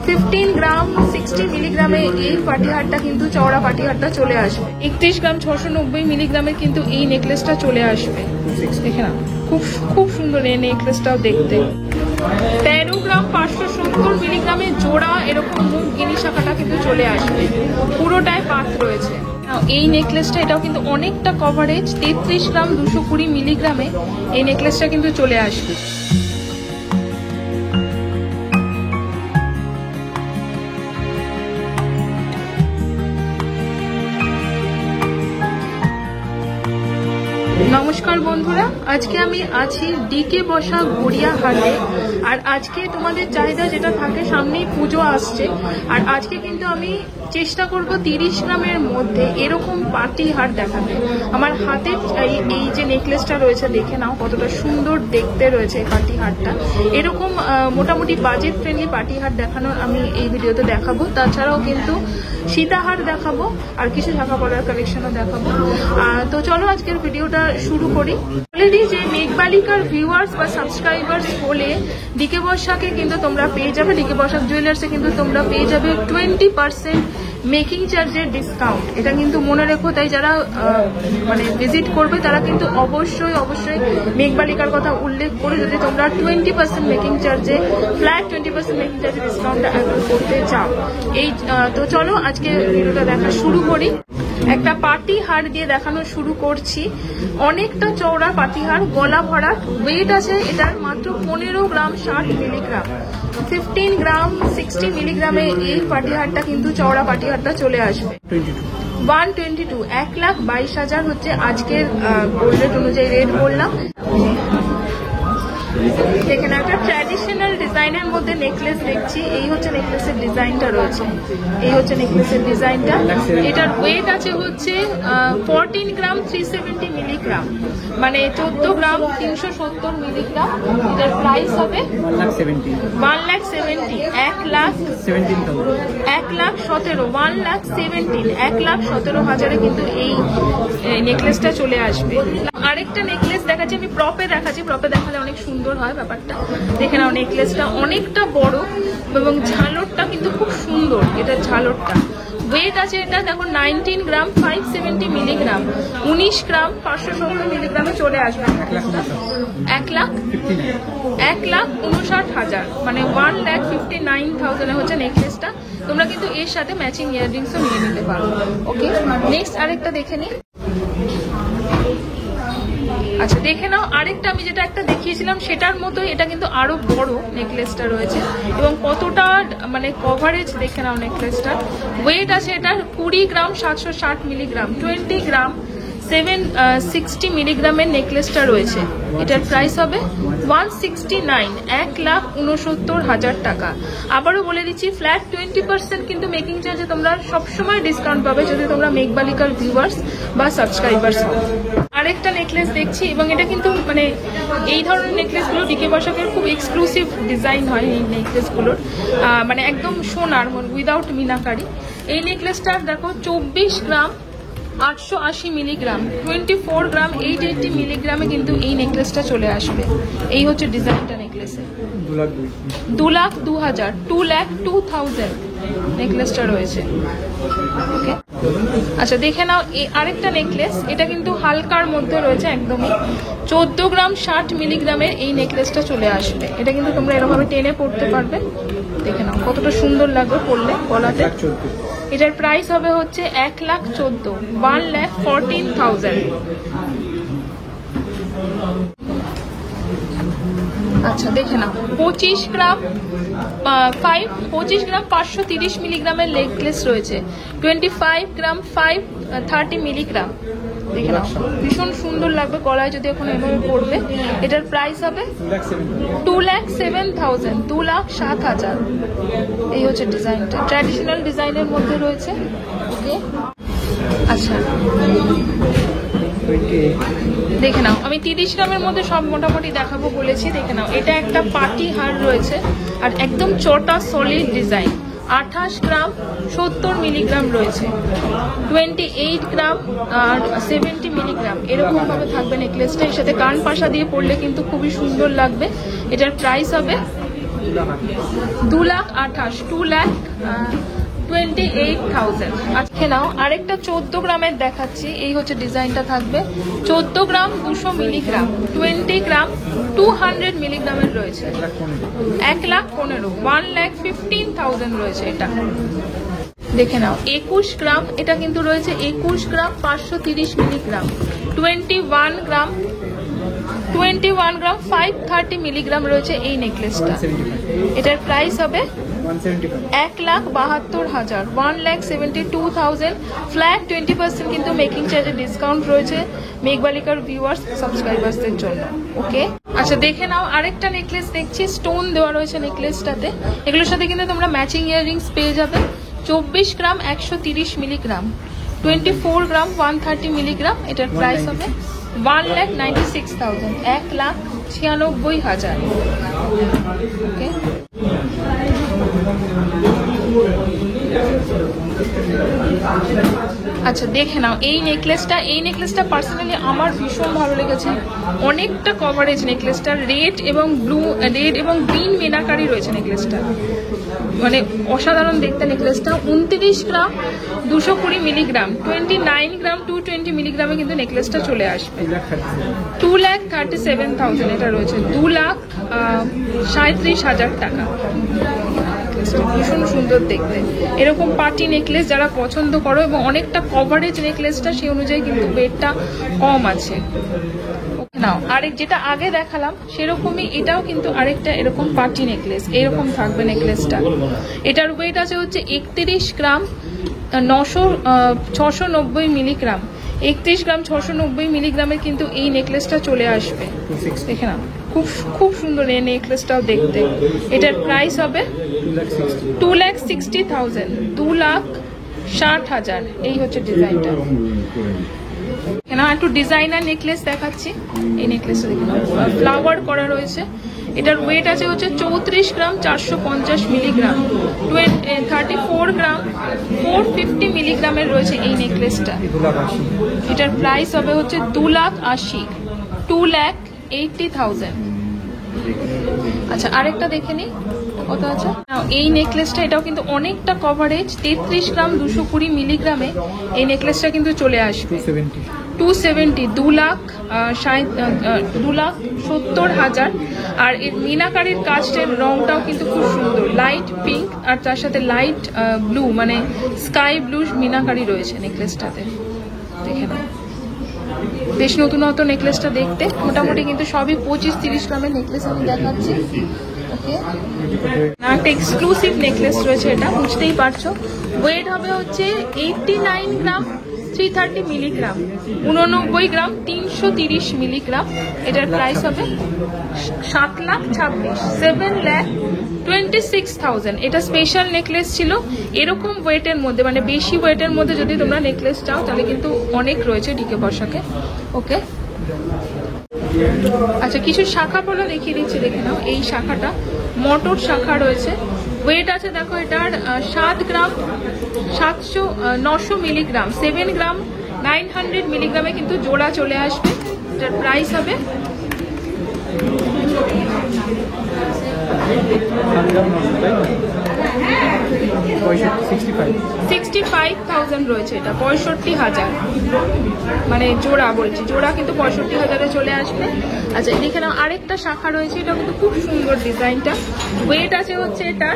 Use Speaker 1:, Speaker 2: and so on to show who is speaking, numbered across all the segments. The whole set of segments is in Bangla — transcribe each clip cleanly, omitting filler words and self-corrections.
Speaker 1: 15 গ্রাম 60 মিলিগ্রামে এই পাটিহারটা কিন্তু চওড়া পাটিহারটা চলে আসবে। 31 গ্রাম 690 মিলিগ্রামের কিন্তু এই নেকলেসটা চলে আসবে। দেখে না, খুব সুন্দর এই নেকলেসটাও দেখতে। 13 গ্রাম 570 মিলিগ্রামে জোড়া এরকম মুখ গিনি শাখাটা কিন্তু চলে আসবে, পুরোটায় পাত রয়েছে। এই নেকলেসটা এটাও কিন্তু অনেকটা কভারেজ, 33 গ্রাম 220 মিলিগ্রামে এই নেকলেসটা কিন্তু চলে আসবে। নমস্কার বন্ধুরা, আজকে আমি আছি ডিকে বসা গড়িয়া হাটে। আর আজকে তোমাদের চাহিদা যেটা থাকে, সামনেই পুজো আসছে, আর আজকে কিন্তু আমি চেষ্টা করব 30 গ্রামের মধ্যে এরকম পাটি হার দেখাতে। আমার হাতে এই যে নেকলেসটা রয়েছে, দেখে নাও কতটা সুন্দর দেখতে রয়েছে এই পাটি হারটা। এরকম মোটামুটি বাজেট ফ্রেন্ডলি পাটি হার দেখানোর আমি এই ভিডিওতে দেখাবো। তাছাড়াও কিন্তু সীতাহার দেখাবো আর কিছু ঢাকা পড়ার কালেকশনও দেখাবো। তো চলো আজকের ভিডিওটা শুরু করি। বলে দিই যে মেঘবালিকার ভিউয়ার্স বা সাবস্ক্রাইবার্স হলে ডিকে বসাকে কিন্তু তোমরা পেয়ে যাবে, ডিকে বসা জুয়েলার্সে কিন্তু তোমরা পেয়ে যাবে 20% মেকিং চার্জের ডিসকাউন্ট। এটা কিন্তু মনে রেখো, তাই যারা মানে ভিজিট করবে তারা কিন্তু অবশ্যই মেঘবালিকার কথা উল্লেখ করে যদি তোমরা 20% মেকিং চার্জে ফ্ল্যাট 20% মেকিং চার্জে ডিসকাউন্টটা অ্যাভেল করতে চাও। তো চলো আজকে ভিডিওটা দেখা শুরু করি। একটা পাটি হার দিয়ে দেখানো শুরু করছি। অনেকটা চওড়া পাটি হার, গলা ভরা, ওয়েট আছে এটার মাত্র 15 গ্রাম 60 মিলিগ্রাম। 15 গ্রাম 60 মিলিগ্রামে এই পাটি হারটা কিন্তু চওড়া পাটি হারটা চলে আসবে। 122 1,22,000 হচ্ছে আজকের গোল্ড রেট অনুযায়ী রেট বললাম। এখানে একটা ট্র্যাডিশনাল ডিজাইনের মধ্যে নেকলেস দেখছি। এই হচ্ছে নেকলেসের ডিজাইনটা রয়েছে, এই হচ্ছে নেকলেসের ডিজাইনটা। এটার ওয়েট আছে হচ্ছে 14 গ্রাম 370 মিলিগ্রাম, মানে 14 গ্রাম 370 মিলিগ্রাম। এটার প্রাইস হবে 1,70,000 1,17,000 কিন্তু এই নেকলেসটা চলে আসবে। আরেকটা নেকলেস দেখাচ্ছি আমি, প্রপে দেখাচ্ছি। প্রপে দেখালে অনেক সুন্দর হয় ব্যাপারটা। দেখে নাও, নেকলেসটা অনেকটা বড় এবং ঝালরটা কিন্তু খুব সুন্দর। এটার ঝালরটা ওয়েট আছে এটা দেখো 19 গ্রাম 570 মিলিগ্রাম, 19 গ্রাম 570 মিলিগ্রামে চলে আসবে। 1,59,000 মানে 1,59,000 হচ্ছে নেকলেসটা। তোমরা কিন্তু এর সাথে ম্যাচিং ইয়াররিংসও নিয়ে নিতে পারো। ওকে, নেক্সট আরেকটা দেখে নিই। আচ্ছা দেখে নাও, আরেকটা আমি যেটা একটা দেখিয়েছিলাম সেটার মতোই এটা কিন্তু আরো বড় নেকলেসটা রয়েছে এবং কতটা মানে কভারেজ দেখে নাও নেকলেসটা। ওয়েট আছে এটার 20 গ্রাম 760 মিলিগ্রাম, 20 গ্রাম 760 মিলিগ্রামের নেকলেসটা রয়েছে। এটার প্রাইস হবে 169 1,69,000 টাকা। আবারও বলে দিচ্ছি, ফ্ল্যাট 20% কিন্তু মেকিং চার্জে তোমরা সবসময় ডিসকাউন্ট পাবে যদি তোমরা মেঘবালিকার ভিউয়ার্স বা সাবস্ক্রাইবার্স হও। আরেকটা নেকলেস দেখছি এবং এটা কিন্তু মানে এই ধরনের নেকলেসগুলো ডিকে বসাকের খুব এক্সক্লুসিভ ডিজাইন হয় এই নেকলেসগুলোর, মানে একদম সোনার উইদাউট মিনাকারি। এই নেকলেসটার দেখো 24 গ্রাম 880 মিলিগ্রাম, 24 গ্রাম 880 মিলিগ্রামে কিন্তু এই নেকলেসটা চলে আসবে। এই হচ্ছে ডিজাইনটা নেকলেসের। 2,02,000 2,02,000 নেকলেসটা রয়েছে। ওকে, আচ্ছা দেখে নাও আরেকটা নেকলেস। এটা কিন্তু হালকার মধ্যে রয়েছে একদমই। 14 গ্রাম 60 মিলিগ্রামের এই নেকলেসটা চলে আসবে। এটা কিন্তু তোমরা এরকমভাবে টেনে পড়তে পারবে। দেখে নাও কতটা সুন্দর লাগবে পড়লে গলাতে। এটার প্রাইস হবে হচ্ছে 1,14,000 1,14,000। আচ্ছা দেখে নাও 25 গ্রাম 530 মিলিগ্রামের নেকলেস রয়েছে। 25 গ্রাম 530 মিলিগ্রাম। দেখে নাও ভীষণ সুন্দর লাগবে গলায় যদি এখন এভাবে পড়বে। এটার প্রাইস হবে 2,07,000 2,07,000। এই হচ্ছে ডিজাইনটা, ট্র্যাডিশনাল ডিজাইনের মধ্যে রয়েছে। ওকে, আচ্ছা দেখে নাও, আমি 30 গ্রামের মধ্যে সব মোটামুটি দেখাবো বলেছি। দেখে নাও, এটা একটা পাটি হার রয়েছে আর একদম চটা সলিড ডিজাইন। 28 গ্রাম 70 মিলিগ্রাম রয়েছে, 28 গ্রাম আর 70 মিলিগ্রাম এরকম ভাবে থাকবে নেকলেসটা। এর সাথে কান পাশা দিয়ে পড়লে কিন্তু খুবই সুন্দর লাগবে। এটার প্রাইস হবে 2,28,000 2,28,000। আজকে নাও আরেকটা 14 গ্রামের দেখাচ্ছি। এই হচ্ছে ডিজাইনটা থাকবে। 14 গ্রাম 200 মিলিগ্রাম, 20 গ্রাম 200 মিলিগ্রামের রয়েছে। 1,15,000 1,15,000 রয়েছে এটা। দেখে নাও 21 গ্রাম, এটা কিন্তু রয়েছে 21 গ্রাম 530 মিলিগ্রাম। 21 গ্রাম 530 মিলিগ্রাম রয়েছে এই নেকলেসটা। এটার প্রাইস হবে 1,72,000 1,72,000 ফ্ল্যাট। 20% কিন্তু মেকিং চার্জে ডিসকাউন্ট রয়েছে মেঘবালিকার ভিউয়ার্স সাবস্ক্রাইবার্সদের জন্য। ওকে, আচ্ছা দেখে নাও আরেকটা নেকলেস দেখছি, স্টোন দেওয়া রয়েছে নেকলেসটাতে। এগুলোর সাথে কিন্তু তোমরা ম্যাচিং ইয়াররিংস পেয়ে যাবে। 24 গ্রাম 130 মিলিগ্রাম, 24 গ্রাম 130 মিলিগ্রাম। এটার প্রাইস হবে 1,96,000 1,96,000। ওকে, আচ্ছা দেখে নাও এই নেকলেসটা পার্সোনালি আমার ভীষণ ভালো লেগেছে। অনেকটা কভারেজ নেকলেসটার, রেড এবং গ্রিন মিনাকারি রয়েছে নেকলেসটা, মানে অসাধারণ দেখতে নেকলেসটা। 29 গ্রাম 220 মিলিগ্রাম, 29 গ্রাম 220 মিলিগ্রামে কিন্তু নেকলেসটা চলে আসবে। 2,37,000 এটা রয়েছে, 2,37,000 টাকা। ভীষণ সুন্দর দেখতে, এরকম পার্টি নেকলেস যারা পছন্দ করো এবং অনেকটা কভারেজ নেকলেসটা সেই অনুযায়ী কিন্তু ওয়েটটা কম আছে। নাও আরেক যেটা আগে দেখালাম সেরকমই এটাও কিন্তু আরেকটা এরকম পার্টি নেকলেস, এরকম থাকবে নেকলেসটা। এটার ওয়েট আছে হচ্ছে 31 গ্রাম 690 মিলিগ্রাম। 31 গ্রাম 690 মিলিগ্রামের কিন্তু এই নেকলেসটা চলে আসবে। দেখে না খুব সুন্দর এই নেকলেসটাও দেখতে। এটার প্রাইস হবে 2,60,000 2,60,000। এই হচ্ছে ডিজাইনটা। একটু ডিজাইনার নেকলেস দেখাচ্ছি। এই নেকলেসটা দেখুন ফ্লাওয়ার করা রয়েছে। এটার ওয়েট আছে হচ্ছে 34 গ্রাম 450 মিলিগ্রাম, 34 গ্রাম 450 মিলিগ্রামের রয়েছে এই নেকলেসটা। এটার প্রাইস হবে হচ্ছে 2,80,000 2,80,000। আচ্ছা আরেকটা দেখে নিই কত আছে। এই নেকলেসটা এটাও কিন্তু অনেকটা কভারেজ, 33 গ্রাম 220 মিলিগ্রামে এই নেকলেসটা কিন্তু চলে আসবে। 270 2,70,000। আর এর মিনাকারির কাজটার রংটাও কিন্তু খুব সুন্দর, লাইট পিঙ্ক আর তার সাথে লাইট ব্লু মানে স্কাই ব্লু মিনাকারি রয়েছে নেকলেসটাতে। দেখে নাও বেশ নতুন নেকলেসটা দেখতে। মোটামুটি কিন্তু সবই 25-30 গ্রামের নেকলেস আমি দেখাচ্ছি। ওকে, একটা এক্সক্লুসিভ নেকলেস রয়েছে, এটা বুঝতেই পারছো। ওয়েট হবে হচ্ছে 89 গ্রাম 330 মিলিগ্রাম, 89 গ্রাম 330 মিলিগ্রাম। এটার প্রাইস হবে 7,26,000 7,26,000। এটা স্পেশাল নেকলেস ছিল এরকম ওয়েটের মধ্যে, মানে বেশি ওয়েটের মধ্যে যদি তোমরা নেকলেস চাও তাহলে কিন্তু অনেক রয়েছে ডিকে বসাকে। ওকে, আচ্ছা কিছু শাখা পলা দেখিয়ে দিচ্ছি, দেখে নাও। এই শাখাটা মটর শাখা রয়েছে। ওয়েট আছে দেখো এটার 7 গ্রাম 900 মিলিগ্রাম, 7 গ্রাম 900 মিলিগ্রামে কিন্তু জোড়া চলে আসবে। এটার প্রাইস হবে 65,000 রয়েছে। এটা 65,000 মানে জোড়া বলছি, জোড়া কিন্তু 65,000-এ চলে আসবে। আচ্ছা এদিকে না আরেকটা শাখা রয়েছে, এটা কিন্তু খুব সুন্দর ডিজাইনটা। ওয়েট আছে হচ্ছে এটা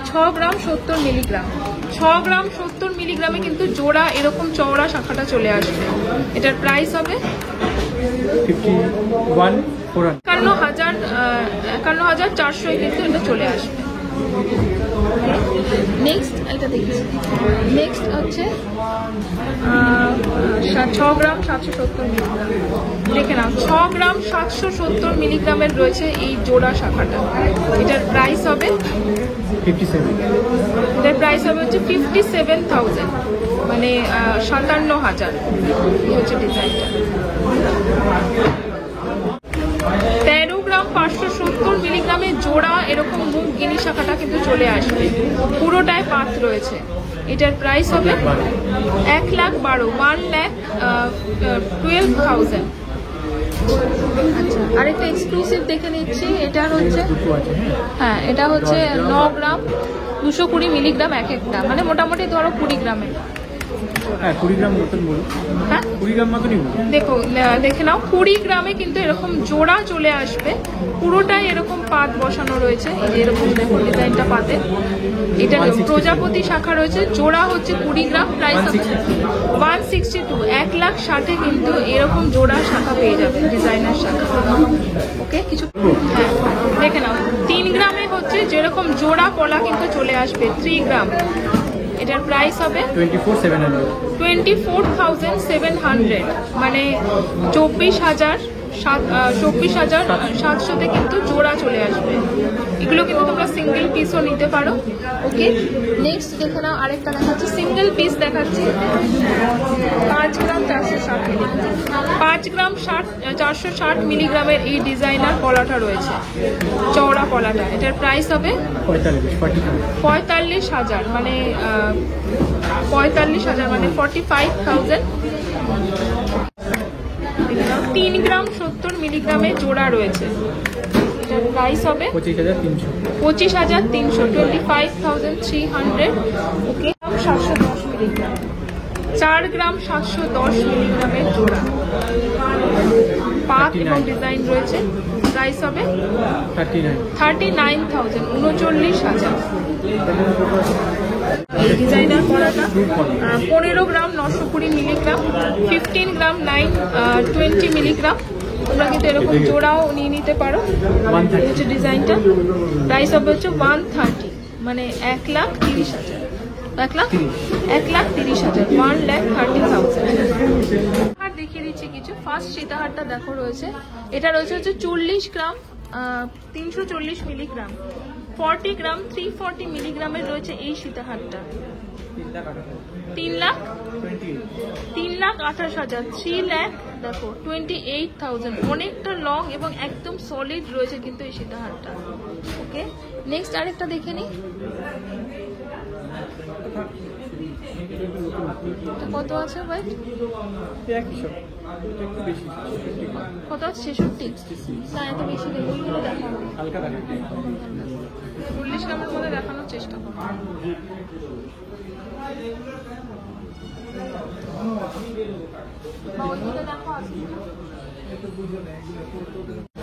Speaker 1: 6 গ্রাম 70 মিলিগ্রাম, 6 গ্রাম 70 মিলিগ্রামে কিন্তু জোড়া এরকম চওড়া শাখাটা চলে আসবে। এটার প্রাইস হবে 51,400 কিন্তু এটা চলে আসবে। নেক্সট এটা দেখি, নেক্সট হচ্ছে 6 গ্রাম 770 মিলিগ্রাম। দেখে নাও 6 গ্রাম 770 মিলিগ্রামের রয়েছে এই জোড়া শাখাটা। এটার প্রাইস হবে 57, এটার প্রাইস হবে হচ্ছে 57,000 মানে 57,000। এই হচ্ছে ডিজাইনটা। 13 গ্রাম 570 মিলিগ্রামের জোড়া এরকম মুখ গিনি শাখাটা কিন্তু চলে আসবে, পুরোটায় পাত রয়েছে। এটার প্রাইস হবে 1,12,000 1,12,000। আচ্ছা, আরেকটা এক্সক্লুসিভ দেখে নিচ্ছি। এটা হচ্ছে, হ্যাঁ এটা হচ্ছে 9 গ্রাম 220 মিলিগ্রাম এক একটা, মানে মোটামুটি ধরো 20 গ্রামের।
Speaker 2: হ্যাঁ 20 গ্রাম মতন বলুন।
Speaker 1: হ্যাঁ
Speaker 2: 20 গ্রাম মতনই বলুন।
Speaker 1: দেখো দেখে নাও, 20 গ্রামে কিন্তু এরকম জোড়া চলে আসবে। পুরোটাই এরকম পাত বসানো রয়েছে, এই যে এরকম দেখো ডিজাইনটা পাতে। এটা প্রজাপতি শাখা রয়েছে, জোড়া হচ্ছে 20 গ্রাম, প্রাইস 162। 1,60,000 কিন্তু এরকম জোড়া শাখা পেয়ে যাবে, ডিজাইনার শাখা। ওকে, কিছু হ্যাঁ দেখে নাও, 3 গ্রামে হচ্ছে যেরকম জোড়া পলা কিন্তু চলে আসবে 3 গ্রাম। এটার প্রাইস হবে 24,700, মানে 24,700-তে কিন্তু জোড়া চলে আসবে। এগুলো কিন্তু তোমরা সিঙ্গেল পিসও নিতে পারো। ওকে, নেক্সট দেখে নাও, আরেকটা দেখাচ্ছি, সিঙ্গেল পিস দেখাচ্ছি। 5 গ্রাম 460 মিলিগ্রাম, 5 গ্রাম 460 মিলিগ্রামের এই ডিজাইনার কলাটা রয়েছে, চওড়া কলাটা। এটার প্রাইস হবে 45,000, মানে 45,000 মানে 45,000। 3 গ্রাম 70 মিলিগ্রামের জোড়া রয়েছে, এটার প্রাইস হবে 25,300, 25,300। ওকে, 710 মিলিগ্রাম, 4 গ্রাম 710 মিলিগ্রামের জোড়া, পাত এবং ডিজাইন রয়েছে। প্রাইস হবে 39,000, 39,000। এই ডিজাইনার কলাটা 15 গ্রাম 920 মিলিগ্রাম, 15 গ্রাম 920 মিলিগ্রাম। তোমরা কিন্তু এরকম জোড়াও নিয়ে নিতে পারো। হচ্ছে ডিজাইনটা, প্রাইস হবে হচ্ছে 130, মানে 1,30,000, 1,30,000, 1,30,000। আর দেখিয়ে দিচ্ছি কিছু। ফার্স্ট সীতাহারটা দেখো রয়েছে, এটা রয়েছে হচ্ছে 40 গ্রাম 340 মিলিগ্রাম, 40 গ্রাম 340 মিলিগ্রামের রয়েছে এই সীতাহারটা। 3,28,000, 3 লাখ দেখো 28,000। অনেকটা লং এবং একদম সলিড রয়েছে কিন্তু এই সীতাহারটা। ওকে, নেক্সট আরেকটা দেখে নিই। কত আছে ভাই? কত আছে? 66? না এত বেশি নেই, ওইগুলো দেখানো 40 গ্রামের মধ্যে দেখানোর চেষ্টা করো।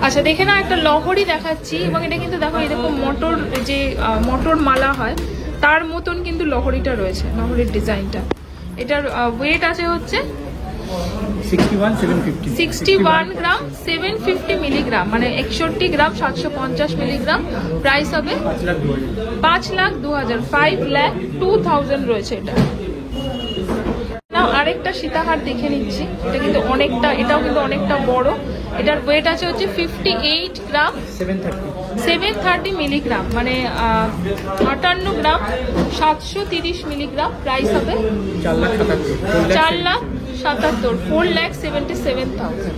Speaker 1: আচ্ছা দেখে না, একটা লহরি দেখাচ্ছি, এবং এটা কিন্তু দেখো এরকম মটর, যে মটর মালা হয় তার মতন কিন্তু লহরিটা রয়েছে, লহরির ডিজাইনটা। এটার ওয়েট আছে হচ্ছে 61 গ্রাম 750 মিলিগ্রাম, মানে 61 গ্রাম 750 মিলিগ্রাম। প্রাইস হবে 5,02,000, 5,02,000 রয়েছে এটা। আরেকটা সীতাহার দেখে নিচ্ছি, এটা কিন্তু অনেকটা, এটাও কিন্তু অনেকটা বড়। এটার ওয়েট আছে হচ্ছে 58 গ্রাম 730 মিলিগ্রাম, মানে 58 গ্রাম 730 মিলিগ্রাম। প্রাইস হবে 4,77,000, 4,77,000।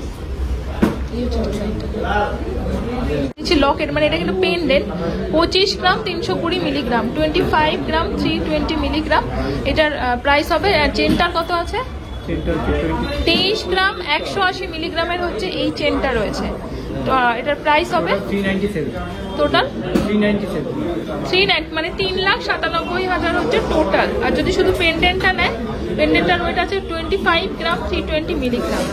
Speaker 1: লকেট, মানে এটা কিন্তু পেন্ডেন্ট। 25 গ্রাম 320 মিলিগ্রাম, 25 গ্রাম 320 মিলিগ্রাম। এটার প্রাইস হবে, চেনটার কত আছে? 23 গ্রাম 180 মিলিগ্রামের হচ্ছে এই চেনটা রয়েছে। এটার প্রাইস হবে টোটাল 390, মানে 3,97,000 হচ্ছে টোটাল। আর যদি শুধু পেন্ডেন্টটা নেয়, পেন্ডেন্টটার ওয়েট আছে 25 গ্রাম 320 মিলিগ্রাম,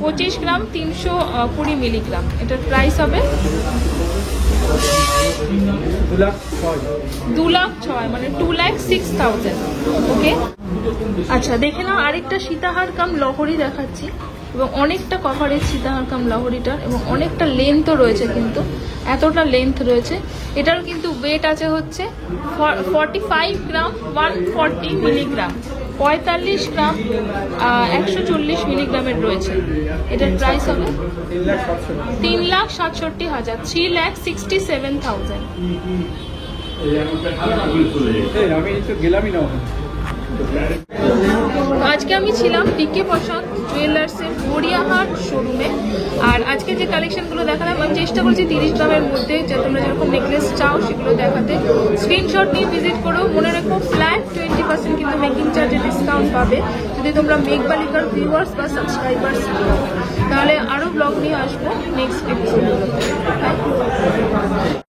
Speaker 1: 25 গ্রাম 320 মিলিগ্রাম। এটার প্রাইস হবে 2,06,000, মানে 2,06,000। ওকে, আচ্ছা দেখে নাও, আরেকটা সীতাহার কাম লহরি দেখাচ্ছি, এবং অনেকটা কভারেজ সীতাহার কাম লহরিটার, এবং অনেকটা লেন্থও রয়েছে, কিন্তু এতটা লেন্থ রয়েছে। এটারও কিন্তু ওয়েট আছে হচ্ছে 45 গ্রাম 140 মিলিগ্রাম, 45 গ্রাম 140 মিলিগ্রামের রয়েছে। এটার প্রাইস হবে 3,67,000, 3,67,000। আজকে আমি ছিলাম ডিকে বসাক জুয়েলার্সের গড়িয়াহাট শোরুমে। আর আজকে যে কালেকশনগুলো দেখালাম আমি চেষ্টা করছি 30 গ্রামের মধ্যে, যে তোমরা যেরকম নেকলেস চাও সেগুলো দেখাতে। স্ক্রিনশট নিয়ে ভিজিট করো। মনে রেখো ফ্ল্যাট 20% কিন্তু মেকিং চার্জে ডিসকাউন্ট পাবে যদি তোমরা মেক বালিকার ভিউয়ার্স বা সাবস্ক্রাইবার্স। তাহলে আরও ব্লগ নিয়ে আসবো নেক্সট এপিসোডে।